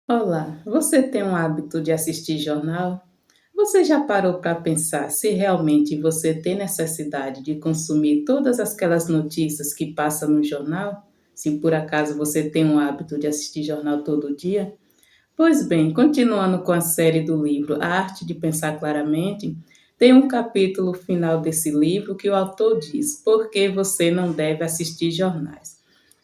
Olá, você tem um hábito de assistir jornal? Você já parou para pensar se realmente você tem necessidade de consumir todas aquelas notícias que passam no jornal? Se por acaso você tem um hábito de assistir jornal todo dia? Pois bem, continuando com a série do livro A Arte de Pensar Claramente, tem um capítulo final desse livro que o autor diz por que você não deve assistir jornais.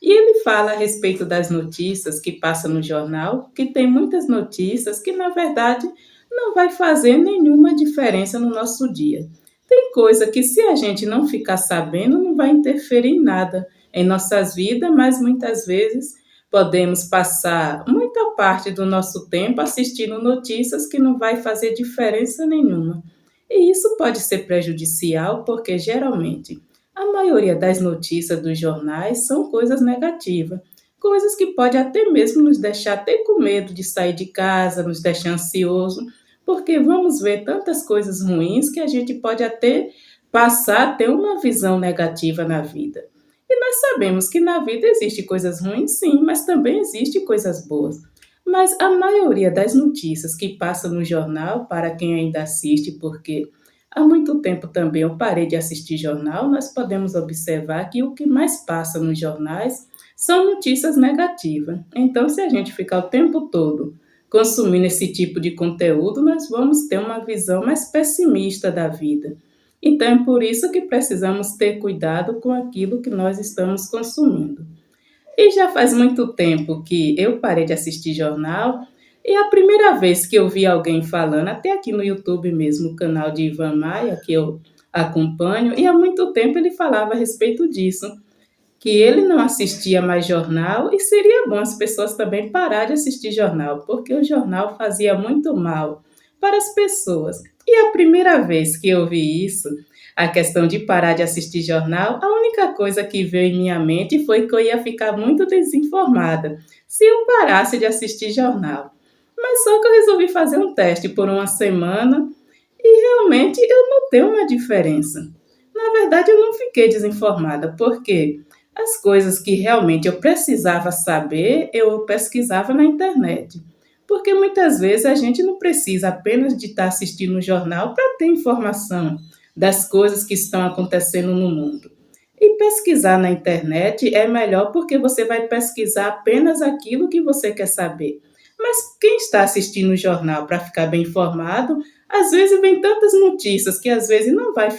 E ele fala a respeito das notícias que passam no jornal, que tem muitas notícias que na verdade não vai fazer nenhuma diferença no nosso dia. Tem coisa que se a gente não ficar sabendo não vai interferir em nada em nossas vidas, mas muitas vezes podemos passar muita parte do nosso tempo assistindo notícias que não vai fazer diferença nenhuma. E isso pode ser prejudicial porque geralmente a maioria das notícias dos jornais são coisas negativas, coisas que podem até mesmo nos deixar até com medo de sair de casa, nos deixar ansioso, porque vamos ver tantas coisas ruins que a gente pode até passar a ter uma visão negativa na vida. E nós sabemos que na vida existe coisas ruins, sim, mas também existe coisas boas. Mas a maioria das notícias que passam no jornal, para quem ainda assiste, porque há muito tempo também eu parei de assistir jornal, nós podemos observar que o que mais passa nos jornais são notícias negativas. Então, se a gente ficar o tempo todo consumindo esse tipo de conteúdo, nós vamos ter uma visão mais pessimista da vida. Então, é por isso que precisamos ter cuidado com aquilo que nós estamos consumindo. E já faz muito tempo que eu parei de assistir jornal, e a primeira vez que eu vi alguém falando, até aqui no YouTube mesmo, o canal de Ivan Maia, que eu acompanho, e há muito tempo ele falava a respeito disso, que ele não assistia mais jornal e seria bom as pessoas também parar de assistir jornal, porque o jornal fazia muito mal para as pessoas. E a primeira vez que eu vi isso, a questão de parar de assistir jornal, a única coisa que veio em minha mente foi que eu ia ficar muito desinformada se eu parasse de assistir jornal. Mas só que eu resolvi fazer um teste por uma semana e realmente eu notei uma diferença. Na verdade, eu não fiquei desinformada, porque as coisas que realmente eu precisava saber, eu pesquisava na internet. Porque muitas vezes a gente não precisa apenas de estar assistindo o jornal para ter informação das coisas que estão acontecendo no mundo. E pesquisar na internet é melhor porque você vai pesquisar apenas aquilo que você quer saber. Mas quem está assistindo o jornal para ficar bem informado, às vezes vem tantas notícias que às vezes não vai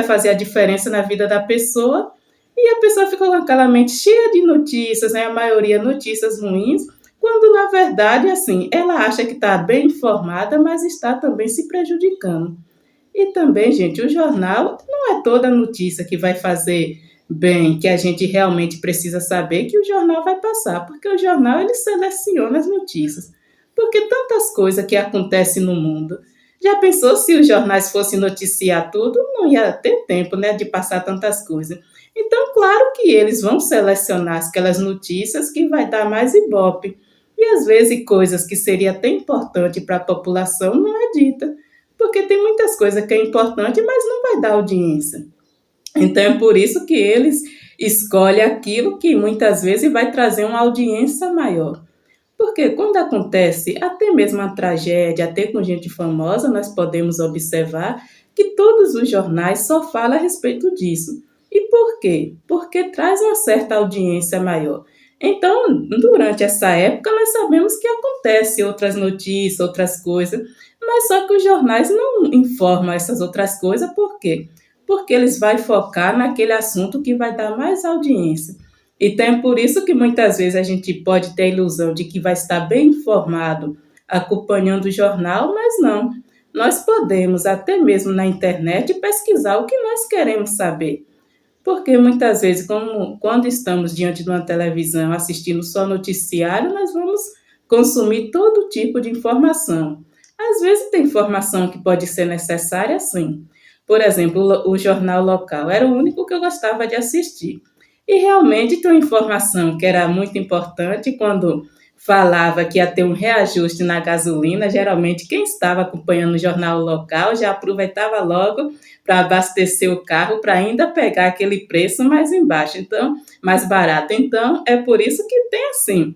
fazer a diferença na vida da pessoa, e a pessoa fica com aquela mente cheia de notícias, né? A maioria notícias ruins, quando na verdade, assim, ela acha que está bem informada, mas está também se prejudicando. E também, gente, o jornal não é toda notícia que vai fazer bem, que a gente realmente precisa saber que o jornal vai passar, porque o jornal ele seleciona as notícias. Porque tantas coisas que acontecem no mundo. Já pensou se os jornais fossem noticiar tudo? Não ia ter tempo, né, de passar tantas coisas. Então, claro que eles vão selecionar aquelas notícias que vai dar mais ibope. E às vezes coisas que seria até importante para a população não é dita. Porque tem muitas coisas que é importante, mas não vai dar audiência. Então é por isso que eles escolhem aquilo que muitas vezes vai trazer uma audiência maior. Porque quando acontece até mesmo uma tragédia, até com gente famosa, nós podemos observar que todos os jornais só falam a respeito disso. E por quê? Porque traz uma certa audiência maior. Então, durante essa época, nós sabemos que acontece outras notícias, outras coisas, mas só que os jornais não informam essas outras coisas, por quê? Porque eles vão focar naquele assunto que vai dar mais audiência. Então é por isso que muitas vezes a gente pode ter a ilusão de que vai estar bem informado acompanhando o jornal, mas não. Nós podemos, até mesmo na internet, pesquisar o que nós queremos saber. Porque muitas vezes, quando estamos diante de uma televisão assistindo só noticiário, nós vamos consumir todo tipo de informação. Às vezes tem informação que pode ser necessária, sim. Por exemplo, o jornal local era o único que eu gostava de assistir. E realmente tem uma informação que era muito importante quando falava que ia ter um reajuste na gasolina. Geralmente, quem estava acompanhando o jornal local já aproveitava logo para abastecer o carro para ainda pegar aquele preço mais embaixo, então, mais barato. Então, é por isso que tem assim.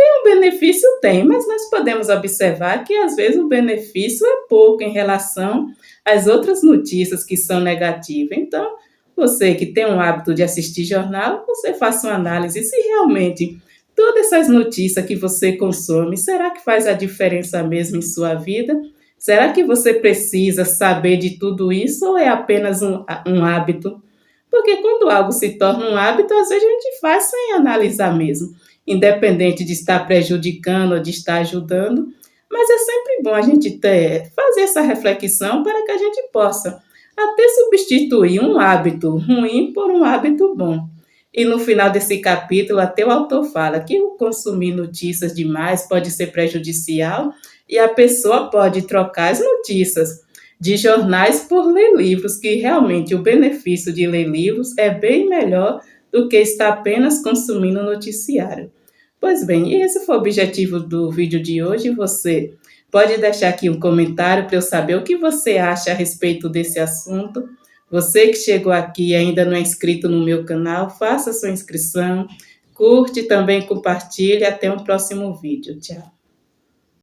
O benefício tem, mas nós podemos observar que às vezes o benefício é pouco em relação às outras notícias que são negativas. Então, você que tem um hábito de assistir jornal, você faça uma análise se realmente todas essas notícias que você consome, será que faz a diferença mesmo em sua vida? Será que você precisa saber de tudo isso ou é apenas um hábito? Porque quando algo se torna um hábito, às vezes a gente faz sem analisar mesmo, independente de estar prejudicando ou de estar ajudando. Mas é sempre bom a gente fazer essa reflexão para que a gente possa até substituir um hábito ruim por um hábito bom. E no final desse capítulo, até o autor fala que o consumir notícias demais pode ser prejudicial e a pessoa pode trocar as notícias de jornais por ler livros, que realmente o benefício de ler livros é bem melhor do que estar apenas consumindo noticiário. Pois bem, esse foi o objetivo do vídeo de hoje. Você pode deixar aqui um comentário para eu saber o que você acha a respeito desse assunto. Você que chegou aqui e ainda não é inscrito no meu canal, faça sua inscrição, curte, também compartilhe. Até um próximo vídeo. Tchau.